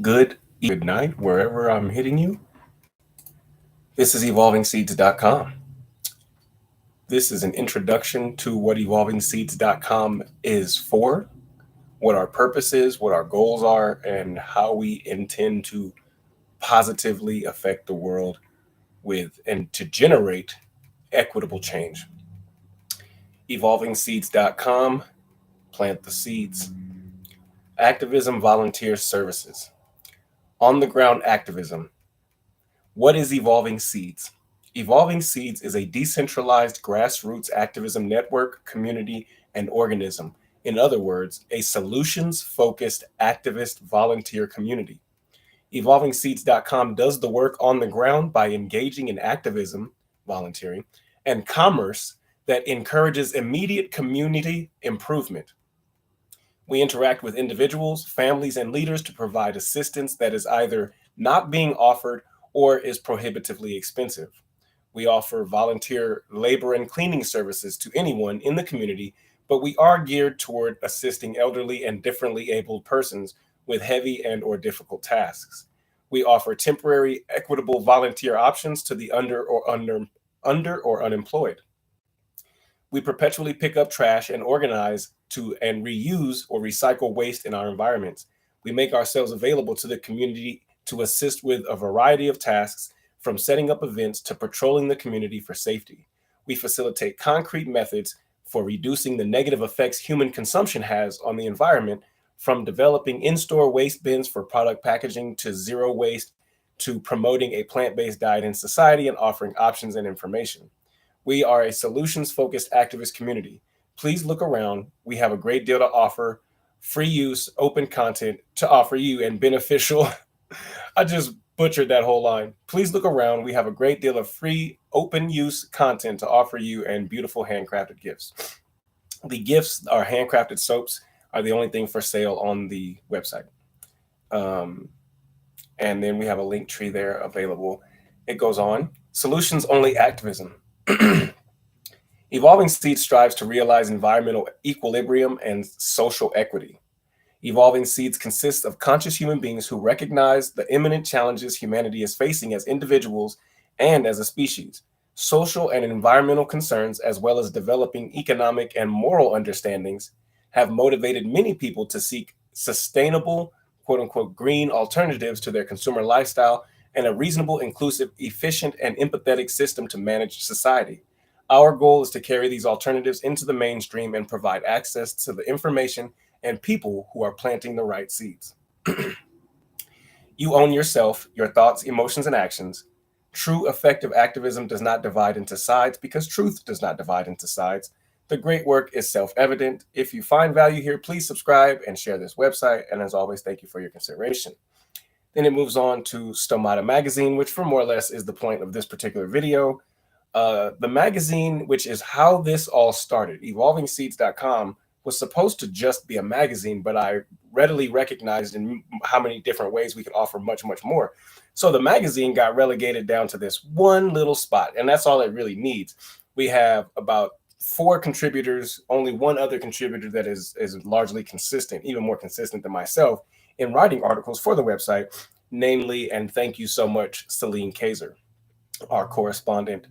good night, wherever I'm hitting you. This is EvolvingSeeds.com. This is an introduction to what EvolvingSeeds.com is for, what our purpose is, what our goals are, and how we intend to positively affect the world with and to generate equitable change. EvolvingSeeds.com, plant the seeds. Activism volunteer services. On the ground activism. What is Evolving Seeds? Evolving Seeds is a decentralized grassroots activism network, community, and organism. In other words, a solutions focused activist volunteer community. EvolvingSeeds.com does the work on the ground by engaging in activism, volunteering, and commerce that encourages immediate community improvement. We interact with individuals, families, and leaders to provide assistance that is either not being offered or is prohibitively expensive. We offer volunteer labor and cleaning services to anyone in the community, but we are geared toward assisting elderly and differently abled persons with heavy and or difficult tasks. We offer temporary equitable volunteer options to the under or unemployed. We perpetually pick up trash and organize to and reuse or recycle waste in our environments. We make ourselves available to the community to assist with a variety of tasks, from setting up events to patrolling the community for safety. We facilitate concrete methods for reducing the negative effects human consumption has on the environment, from developing in-store waste bins for product packaging to zero waste, to promoting a plant-based diet in society and offering options and information. We are a solutions-focused activist community. Please look around. We have a great deal to offer, free use, open content to offer you, and beneficial. I just butchered that whole line. Please look around. We have a great deal of free, open use content to offer you and beautiful handcrafted gifts. The gifts, our handcrafted soaps, are the only thing for sale on the website. And then we have a link tree there available. It goes on. Solutions only activism. Evolving Seeds strives to realize environmental equilibrium and social equity. Evolving Seeds consists of conscious human beings who recognize the imminent challenges humanity is facing as individuals and as a species. Social and environmental concerns, as well as developing economic and moral understandings, have motivated many people to seek sustainable, quote unquote, green alternatives to their consumer lifestyle and a reasonable, inclusive, efficient, and empathetic system to manage society. Our goal is to carry these alternatives into the mainstream and provide access to the information and people who are planting the right seeds. You own yourself, your thoughts, emotions, and actions. True effective activism does not divide into sides because truth does not divide into sides. The great work is self-evident. If you find value here, please subscribe and share this website. And as always, thank you for your consideration. Then it moves on to Stomata magazine, which for more or less is the point of this particular video. The magazine, which is how this all started, EvolvingSeeds.com, was supposed to just be a magazine, but I readily recognized in how many different ways we could offer much, much more. So the magazine got relegated down to this one little spot, and that's all it really needs. We have about 4 contributors, only one other contributor that is largely consistent, even more consistent than myself, in writing articles for the website, namely, and thank you so much, Celine Kaiser, our correspondent,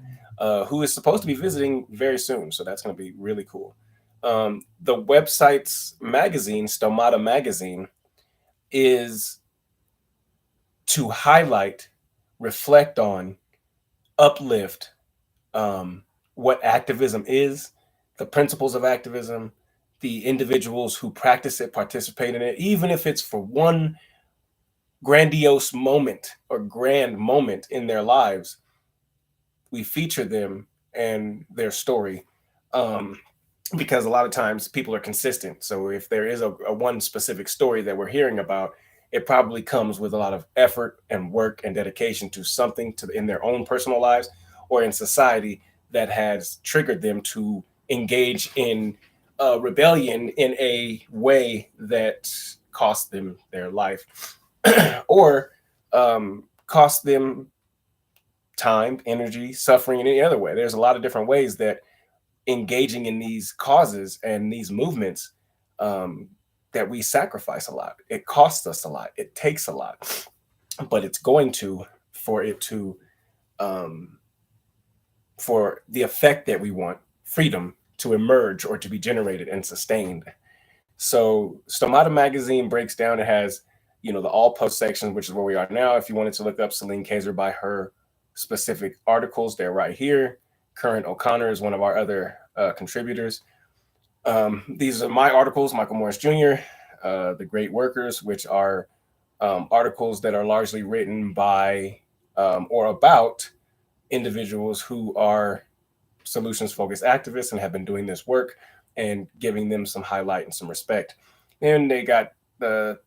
who is supposed to be visiting very soon. So that's going to be really cool. The website's magazine, Stomata magazine, is to highlight, reflect on, uplift what activism is, the principles of activism, the individuals who practice it, participate in it, even if it's for one grandiose moment or grand moment in their lives. We feature them and their story because a lot of times people are consistent. So if there is a one specific story that we're hearing about, it probably comes with a lot of effort and work and dedication to something in their own personal lives or in society that has triggered them to engage in rebellion in a way that cost them their life or cost them time, energy, suffering in any other way. There's a lot of different ways that engaging in these causes and these movements that we sacrifice a lot. It costs us a lot. It takes a lot, but it's going to, for it to, for the effect that we want, freedom, to emerge or to be generated and sustained. So Stomata magazine breaks down, it has, the all post section, which is where we are now. If you wanted to look up Celine Kaiser by her specific articles, they're right here. Current O'Connor is one of our other contributors. These are my articles, Michael Morris Jr., The Great Workers, which are articles that are largely written by or about individuals who are solutions-focused activists and have been doing this work, and giving them some highlight and some respect. And they got the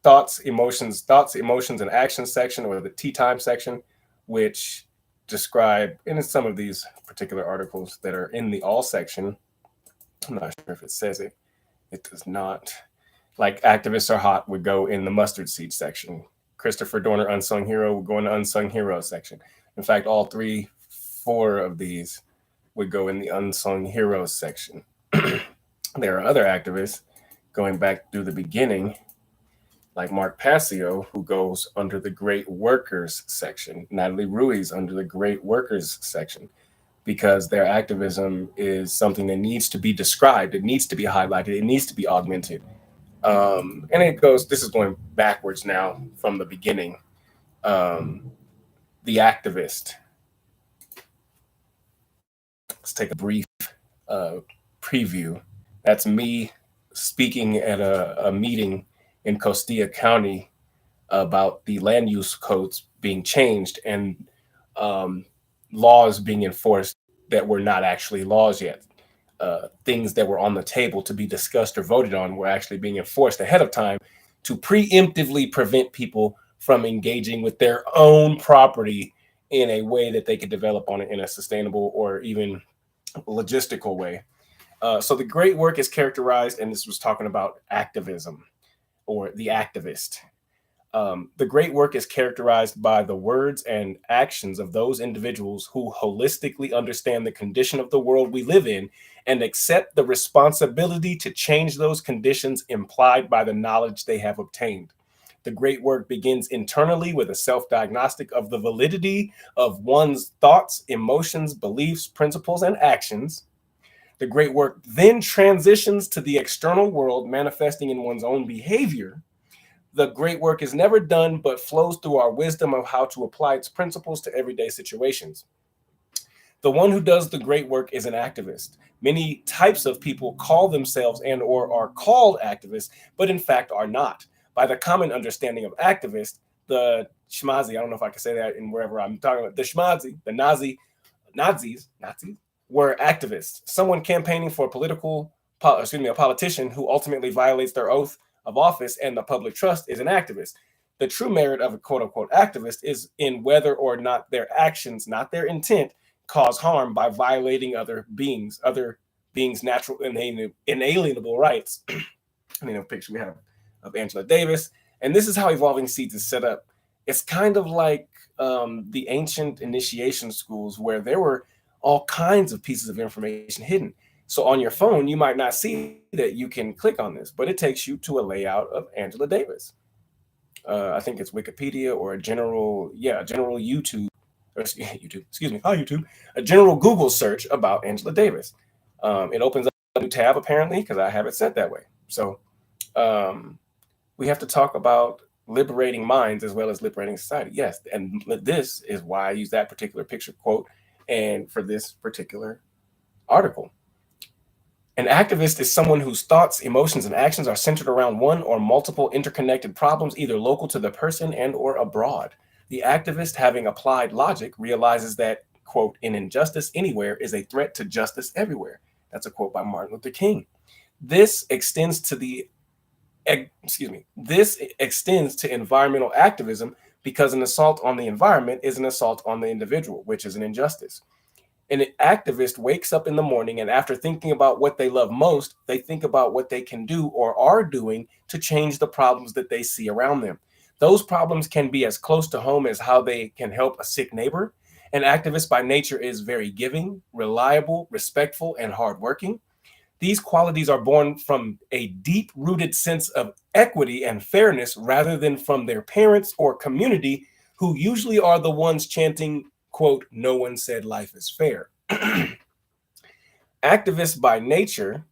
thoughts, emotions, and actions section, or the tea time section, which describe, and in some of these particular articles that are in the all section, I'm not sure if it says it. It does not. Like Activists Are Hot would go in the mustard seed section. Christopher Dorner, Unsung Hero, would go in the Unsung Hero section. In fact, all 4 of these would go in the Unsung Heroes section. There are other activists going back through the beginning, like Mark Passio, who goes under the Great Workers section. Natalie Ruiz under the Great Workers section, because their activism is something that needs to be described. It needs to be highlighted. It needs to be augmented. And it goes, this is going backwards now from the beginning. The Activist. Let's take a brief preview. That's me speaking at a meeting in Costilla County about the land use codes being changed and laws being enforced that were not actually laws yet. Things that were on the table to be discussed or voted on were actually being enforced ahead of time to preemptively prevent people from engaging with their own property in a way that they could develop on it in a sustainable or even logistical way. So the great work is characterized, and this was talking about activism or the activist. The great work is characterized by the words and actions of those individuals who holistically understand the condition of the world we live in and accept the responsibility to change those conditions implied by the knowledge they have obtained. The great work begins internally with a self-diagnostic of the validity of one's thoughts, emotions, beliefs, principles, and actions. The great work then transitions to the external world, manifesting in one's own behavior. The great work is never done, but flows through our wisdom of how to apply its principles to everyday situations. The one who does the great work is an activist. Many types of people call themselves and or are called activists, but in fact are not. By the common understanding of activist, the schmazi, I don't know if I can say that in wherever I'm talking about, the schmazi, the Nazis were activists. Someone campaigning for a politician who ultimately violates their oath of office and the public trust is an activist. The true merit of a quote-unquote activist is in whether or not their actions, not their intent, cause harm by violating other beings' natural inalienable rights. A picture we have of Angela Davis. And this is how Evolving Seeds is set up. It's kind of like the ancient initiation schools where there were all kinds of pieces of information hidden. So on your phone, you might not see that you can click on this, but it takes you to a layout of Angela Davis. I think it's Wikipedia or a general YouTube, a general Google search about Angela Davis. It opens up a new tab apparently because I have it set that way. So we have to talk about liberating minds as well as liberating society. Yes, and this is why I use that particular picture quote and for this particular article. An activist is someone whose thoughts, emotions, and actions are centered around one or multiple interconnected problems, either local to the person and or abroad. The activist, having applied logic, realizes that, quote, an injustice anywhere is a threat to justice everywhere. That's a quote by Martin Luther King. This extends to environmental activism because an assault on the environment is an assault on the individual, which is an injustice. An activist wakes up in the morning and after thinking about what they love most, they think about what they can do or are doing to change the problems that they see around them. Those problems can be as close to home as how they can help a sick neighbor. An activist by nature is very giving, reliable, respectful, and hardworking. These qualities are born from a deep-rooted sense of equity and fairness rather than from their parents or community, who usually are the ones chanting, quote, "No one said life is fair." Activists by nature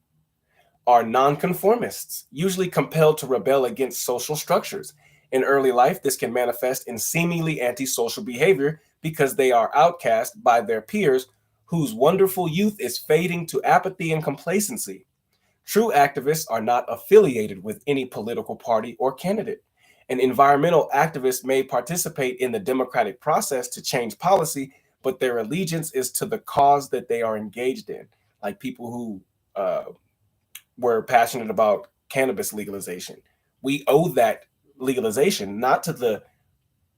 are nonconformists, usually compelled to rebel against social structures. In early life, this can manifest in seemingly antisocial behavior because they are outcast by their peers whose wonderful youth is fading to apathy and complacency. True activists are not affiliated with any political party or candidate. An environmental activist may participate in the democratic process to change policy, but their allegiance is to the cause that they are engaged in, like people who were passionate about cannabis legalization. We owe that legalization not to the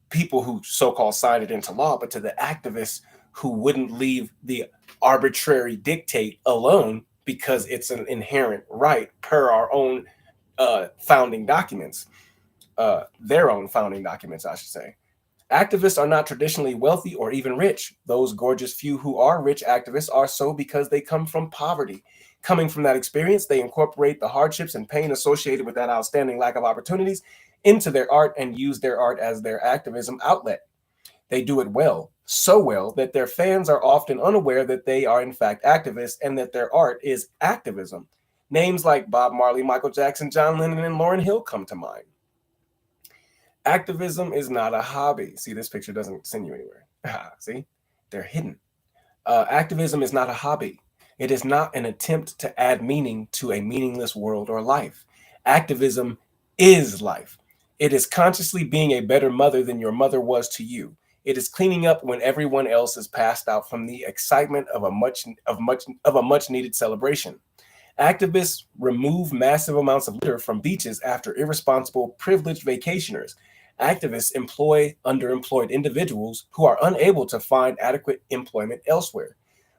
people who so-called signed it into law, but to the activists who wouldn't leave the arbitrary dictate alone because it's an inherent right per our own founding documents, their own founding documents, I should say. Activists are not traditionally wealthy or even rich. Those gorgeous few who are rich activists are so because they come from poverty. Coming from that experience, they incorporate the hardships and pain associated with that outstanding lack of opportunities into their art and use their art as their activism outlet. They do it well, so well that their fans are often unaware that they are in fact activists and that their art is activism. Names like Bob Marley, Michael Jackson, John Lennon, and Lauryn Hill come to mind. Activism is not a hobby. See, this picture doesn't send you anywhere. See, they're hidden. Activism is not a hobby. It is not an attempt to add meaning to a meaningless world or life. Activism is life. It is consciously being a better mother than your mother was to you. It is cleaning up when everyone else is passed out from the excitement of a much needed celebration. Activists remove massive amounts of litter from beaches after irresponsible, privileged vacationers. Activists employ underemployed individuals who are unable to find adequate employment elsewhere.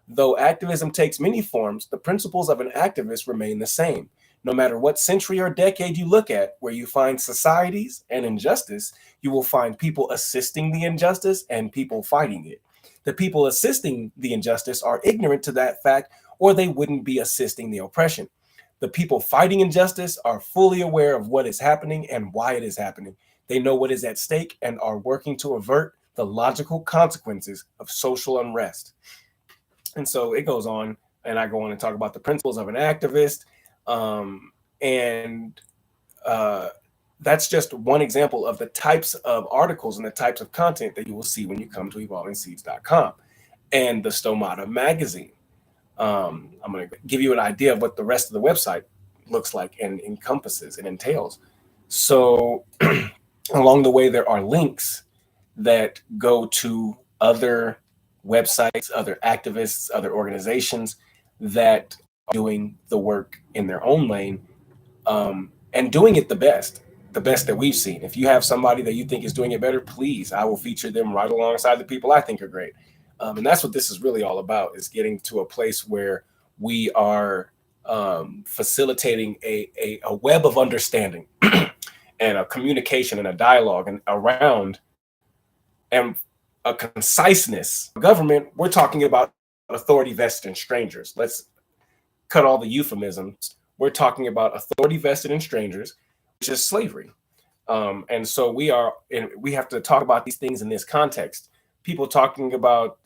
Though activism takes many forms, the principles of an activist remain the same. No matter what century or decade you look at, where you find societies and injustice, you will find people assisting the injustice and people fighting it. The people assisting the injustice are ignorant to that fact, or they wouldn't be assisting the oppression. The people fighting injustice are fully aware of what is happening and why it is happening. They know what is at stake and are working to avert the logical consequences of social unrest. And so it goes on, and I go on and talk about the principles of an activist. And that's just one example of the types of articles and the types of content that you will see when you come to evolvingseeds.com and the Stomata magazine. I'm going to give you an idea of what the rest of the website looks like and encompasses and entails. So along the way, there are links that go to other websites, other activists, other organizations that are doing the work in their own lane, and doing it the best that we've seen. If you have somebody that you think is doing it better, please, I will feature them right alongside the people I think are great. And that's what this is really all about, is getting to a place where we are facilitating a web of understanding and a communication and a dialogue and around and a conciseness. Government, we're talking about authority vested in strangers. Let's cut all the euphemisms. We're talking about authority vested in strangers, which is slavery. And so we have to talk about these things in this context. People talking about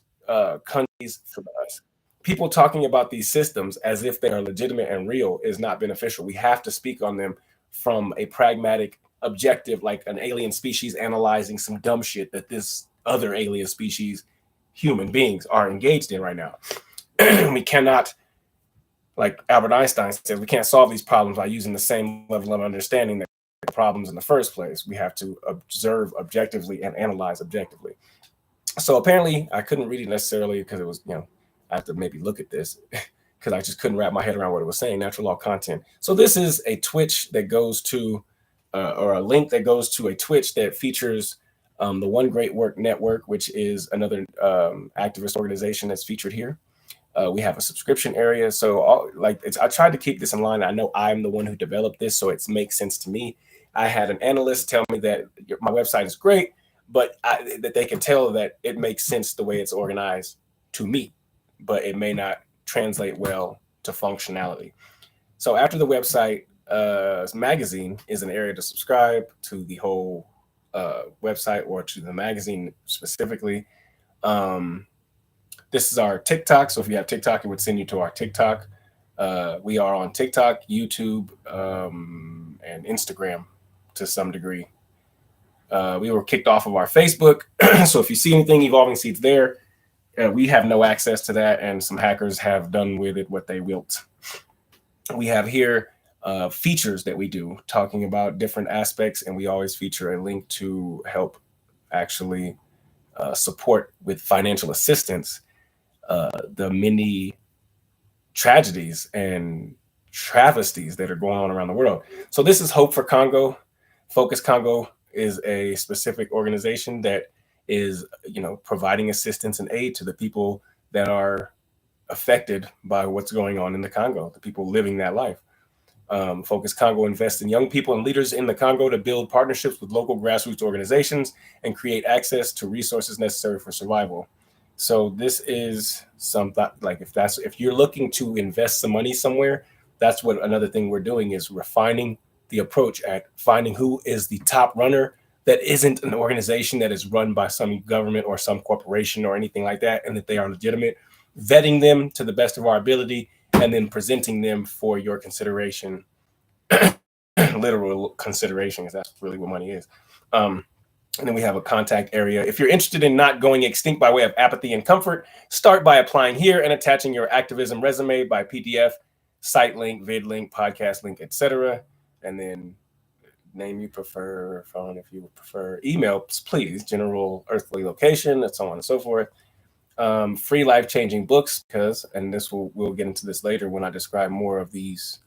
countries for us. People talking about these systems as if they are legitimate and real is not beneficial. We have to speak on them from a pragmatic, objective, like an alien species analyzing some dumb shit that this other alien species, human beings, are engaged in right now. We cannot, like Albert Einstein said, we can't solve these problems by using the same level of understanding that problems in the first place. We have to observe objectively and analyze objectively. So apparently I couldn't read it necessarily because it was, I have to maybe look at this because I just couldn't wrap my head around what it was saying, natural law content. So this is a Twitch that goes to, or a link that goes to a Twitch that features the One Great Work Network, which is another activist organization that's featured here. We have a subscription area. So I tried to keep this in line. I know I'm the one who developed this, so it makes sense to me. I had an analyst tell me that my website is great, but that they can tell that it makes sense the way it's organized to me, but it may not translate well to functionality. So after the website, magazine is an area to subscribe to the whole website or to the magazine specifically. Um, this is our TikTok. So if you have TikTok, it would send you to our TikTok. We are on TikTok, YouTube, and Instagram to some degree. We were kicked off of our Facebook. So if you see anything Evolving Seeds there, we have no access to that, and some hackers have done with it what they wilt. We have here features that we do talking about different aspects, and we always feature a link to help actually support with financial assistance the many tragedies and travesties that are going on around the world. So this is Hope for Congo. Focus Congo is a specific organization that is, providing assistance and aid to the people that are affected by what's going on in the Congo, the people living that life. Focus Congo invests in young people and leaders in the Congo to build partnerships with local grassroots organizations and create access to resources necessary for survival. So this is something like if you're looking to invest some money somewhere, that's what another thing we're doing is refining the approach at finding who is the top runner that isn't an organization that is run by some government or some corporation or anything like that, and that they are legitimate, vetting them to the best of our ability, and then presenting them for your consideration, literal consideration, because that's really what money is. And then we have a contact area. If you're interested in not going extinct by way of apathy and comfort, start by applying here and attaching your Activism resume by PDF, site link, vid link, podcast link, etc. And then name you prefer, phone if you prefer, email, please, general earthly location, and so on and so forth. Free life-changing books, because, and we'll get into this later when I describe more of these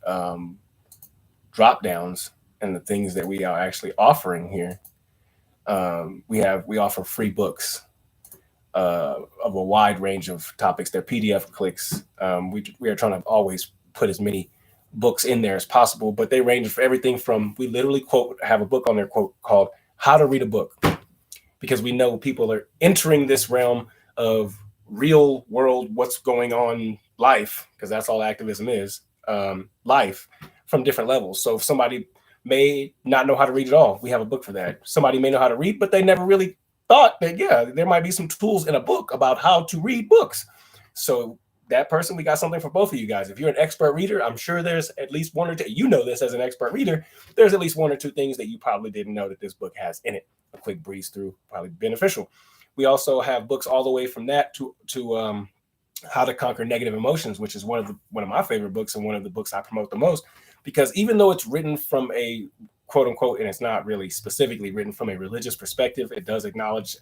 drop downs and the things that we are actually offering here. We offer free books of a wide range of topics. They're PDF clicks. We are trying to always put as many books in there as possible, but they range for everything from, we literally have a book on there called How to Read a Book, because we know people are entering this realm of real world, what's going on life, because that's all activism is, life from different levels. So if somebody may not know how to read at all, we have a book for that. Somebody may know how to read, but they never really thought that, there might be some tools in a book about how to read books. So that person, we got something for both of you guys. If you're an expert reader, I'm sure there's at least one or two, this as an expert reader, there's at least one or two things that you probably didn't know that this book has in it. A quick breeze through, probably beneficial. We also have books all the way from that to How to Conquer Negative Emotions, which is one of my favorite books and one of the books I promote the most, because even though it's written from a quote unquote, and it's not really specifically written from a religious perspective, it does acknowledge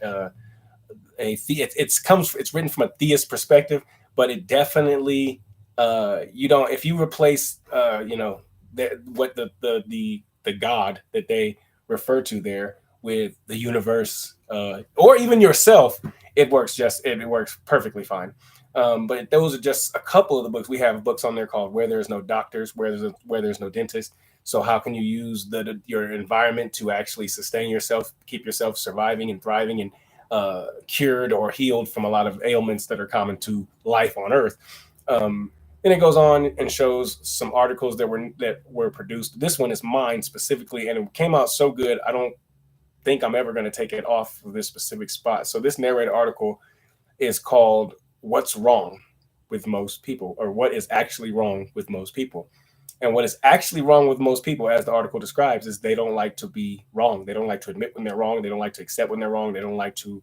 it's written from a theist perspective, but it definitely if you replace what the God that they refer to there with the universe or even yourself, it works perfectly fine. But those are just a couple of the books. We have books on there called Where There's No Doctors, Where There's No Dentist. So how can you use your environment to actually sustain yourself, keep yourself surviving and thriving and cured or healed from a lot of ailments that are common to life on Earth. Then it goes on and shows some articles that were produced. This one is mine specifically, and it came out so good, I don't think I'm ever going to take it off of this specific spot. So this narrated article is called What's Wrong with Most People, or What is Actually Wrong with Most People. And what is actually wrong with most people, as the article describes, is they don't like to be wrong. They don't like to admit when they're wrong. They don't like to accept when they're wrong. They don't like to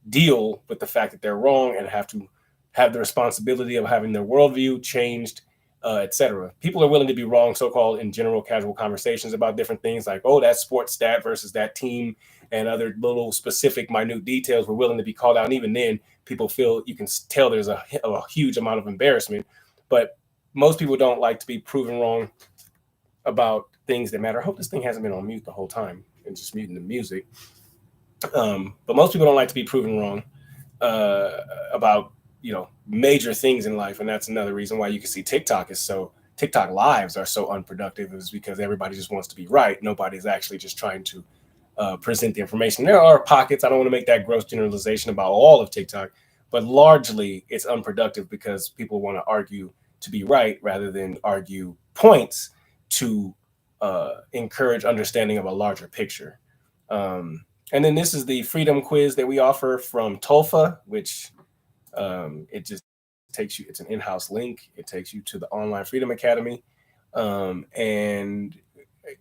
deal with the fact that they're wrong and have to have the responsibility of having their worldview changed, etc. People are willing to be wrong, so-called, in general casual conversations about different things like, oh, that sports stat versus that team and other little specific minute details were willing to be called out. And even then, people feel, you can tell there's a huge amount of embarrassment. But most people don't like to be proven wrong about things that matter. I hope this thing hasn't been on mute the whole time and just muting the music. But most people don't like to be proven wrong about, major things in life. And that's another reason why you can see TikTok lives are so unproductive, is because everybody just wants to be right. Nobody's actually just trying to present the information. There are pockets. I don't want to make that gross generalization about all of TikTok, but largely it's unproductive because people want to argue to be right rather than argue points to encourage understanding of a larger picture. And then this is the freedom quiz that we offer from TOLFA, which it just takes you, it's an in-house link. It takes you to the Online Freedom Academy. And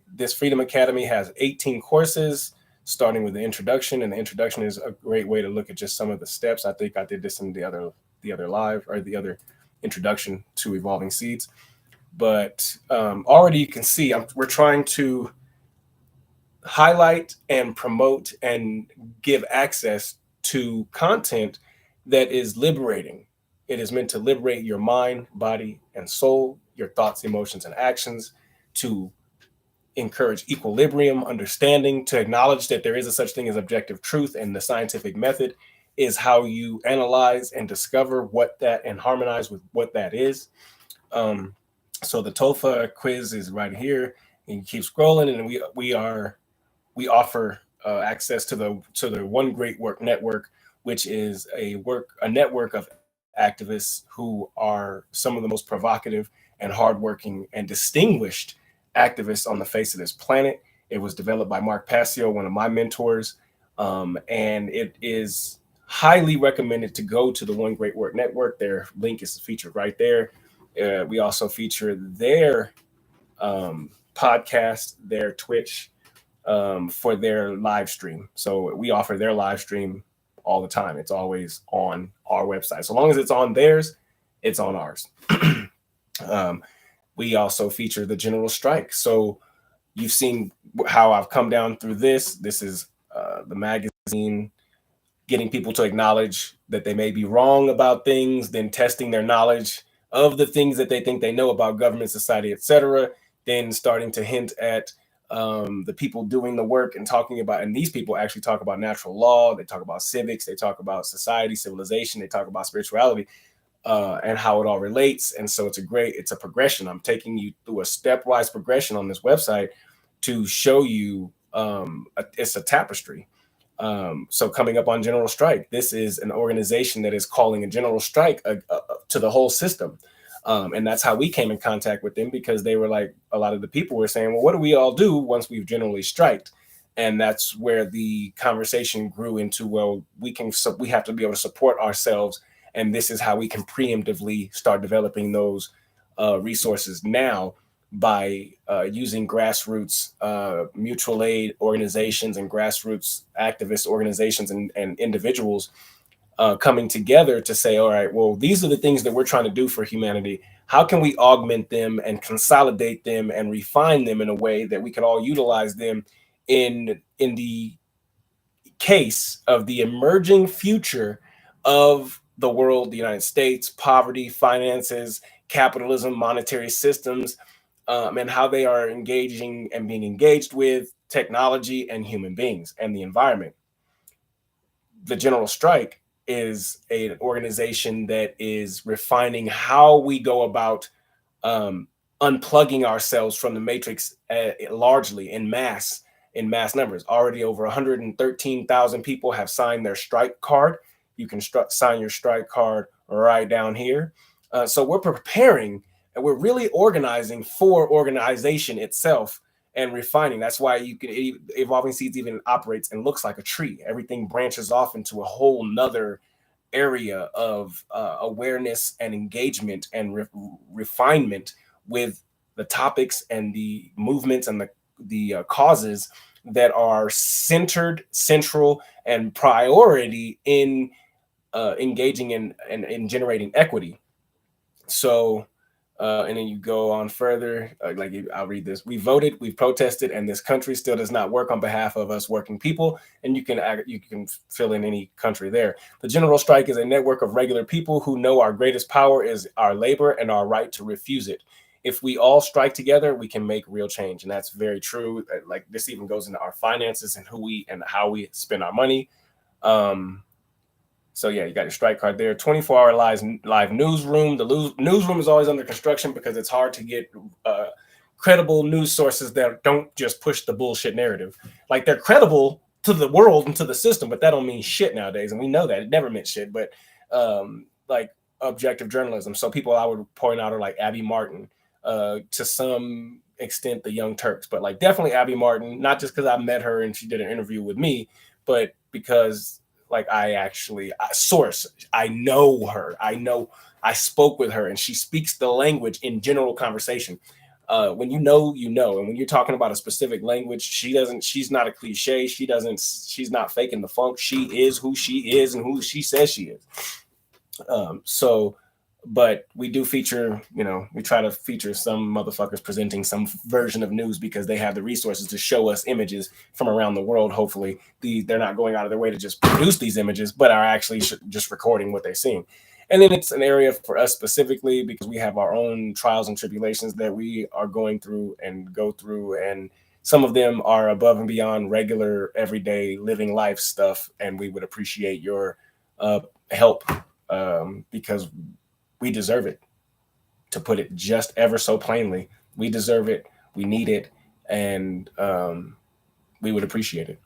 this Freedom Academy has 18 courses, starting with the introduction. And the introduction is a great way to look at just some of the steps. I think I did this in the other live, or the other introduction to Evolving Seeds. But already you can see we're trying to highlight and promote and give access to content that is liberating. It is meant to liberate your mind, body, and soul, your thoughts, emotions, and actions, to encourage equilibrium, understanding, to acknowledge that there is a such thing as objective truth, and the scientific method is how you analyze and discover what that, and harmonize with what that is. So the TOLFA quiz is right here, and you keep scrolling, and we offer access to the One Great Work Network, which is a network of activists who are some of the most provocative and hardworking and distinguished activists on the face of this planet. It was developed by Mark Passio, one of my mentors, and it is highly recommended to go to the One Great Work Network. Their link is featured right there. We also feature their podcast, their Twitch, for their live stream. So we offer their live stream all the time. It's always on our website. So long as it's on theirs, it's on ours. We also feature the general strike. So you've seen how I've come down through this. This is the magazine getting people to acknowledge that they may be wrong about things, then testing their knowledge of the things that they think they know about government, society, etc., then starting to hint at the people doing the work and talking about, and these people actually talk about natural law, they talk about civics, they talk about society, civilization, they talk about spirituality, and how it all relates. And so it's a progression. I'm taking you through a stepwise progression on this website to show you it's a tapestry. So coming up on general strike, this is an organization that is calling a general strike to the whole system. And that's how we came in contact with them, because they were like, a lot of the people were saying, well, what do we all do once we've generally striked? And that's where the conversation grew into, well, we have to be able to support ourselves. And this is how we can preemptively start developing those resources now, by using grassroots mutual aid organizations and grassroots activist organizations and individuals coming together to say, all right, well, these are the things that we're trying to do for humanity. How can we augment them and consolidate them and refine them in a way that we can all utilize them in the case of the emerging future of the world, the United States, poverty, finances, capitalism, monetary systems, and how they are engaging and being engaged with technology and human beings and the environment. The General Strike is an organization that is refining how we go about unplugging ourselves from the matrix, largely in mass numbers. Already over 113,000 people have signed their strike card. You can sign your strike card right down here. So we're preparing, and we're really organizing for organization itself and refining. That's why Evolving Seeds even operates and looks like a tree. Everything branches off into a whole nother area of awareness and engagement and refinement with the topics and the movements and the causes that are central and priority in engaging in generating equity. So and then you go on further, I'll read this. We voted, we've protested, and this country still does not work on behalf of us working people. And you can fill in any country there. The General Strike is a network of regular people who know our greatest power is our labor and our right to refuse it. If we all strike together, we can make real change. And that's very true. Like, this even goes into our finances and how we spend our money. So yeah, you got your strike card there. 24-hour live newsroom. The newsroom is always under construction because it's hard to get credible news sources that don't just push the bullshit narrative. Like, they're credible to the world and to the system, but that don't mean shit nowadays, and we know that it never meant shit. But like objective journalism. So people I would point out are like Abby Martin, to some extent the Young Turks, but like definitely Abby Martin, not just because I met her and she did an interview with me, but because like I know her. I spoke with her and she speaks the language in general conversation. When you know, and when you're talking about a specific language, she's not a cliche. She's not faking the funk. She is who she is and who she says she is. But we do feature, we try to feature some motherfuckers presenting some version of news because they have the resources to show us images from around the world. Hopefully they're not going out of their way to just produce these images, but are actually just recording what they're seeing. And then it's an area for us specifically because we have our own trials and tribulations that we are going through and go through. And some of them are above and beyond regular, everyday living life stuff. And we would appreciate your help because we deserve it. To put it just ever so plainly, we deserve it. We need it. And we would appreciate it.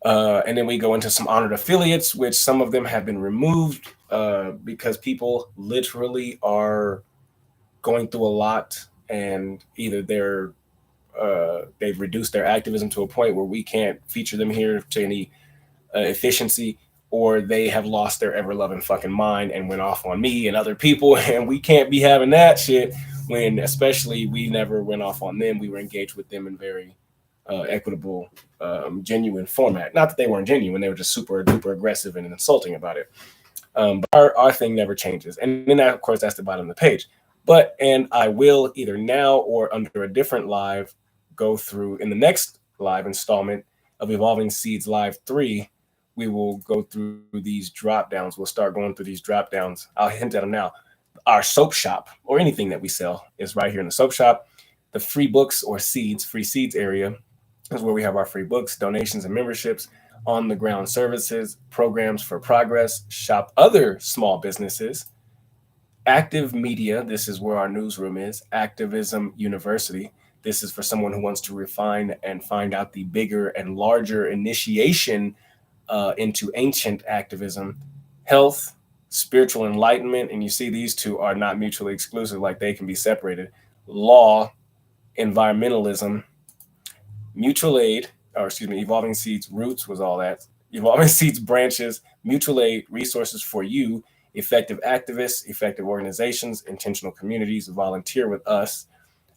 And then we go into some honored affiliates, which some of them have been removed because people literally are going through a lot, and either they've reduced their activism to a point where we can't feature them here to any efficiency, or they have lost their ever-loving fucking mind and went off on me and other people, and we can't be having that shit when especially we never went off on them. We were engaged with them in very equitable, genuine format. Not that they weren't genuine, they were just super duper aggressive and insulting about it. But our thing never changes. And then that, of course, that's the bottom of the page. And I will either now or under a different live go through in the next live installment of Evolving Seeds Live 3. We will go through these drop downs. We'll start going through these drop downs. I'll hint at them now. Our soap shop, or anything that we sell, is right here in the soap shop. The free books or seeds, free seeds area is where we have our free books, donations and memberships, on the ground services, programs for progress, shop other small businesses, active media. This is where our newsroom is. Activism University. This is for someone who wants to refine and find out the bigger and larger initiation into ancient activism. Health, spiritual enlightenment, and you see these two are not mutually exclusive, like they can be separated. Law, environmentalism, mutual aid, Evolving Seeds roots was all that. Evolving Seeds branches, mutual aid, resources for you, effective activists, effective organizations, intentional communities, volunteer with us,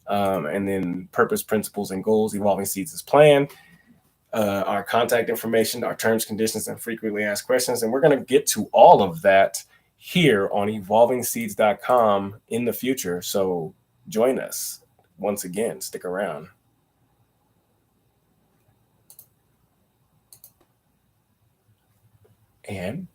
and then purpose, principles, and goals. Evolving Seeds' plan, our contact information, our terms, conditions, and frequently asked questions. And we're going to get to all of that here on evolvingseeds.com in the future. So join us. Once again, stick around. And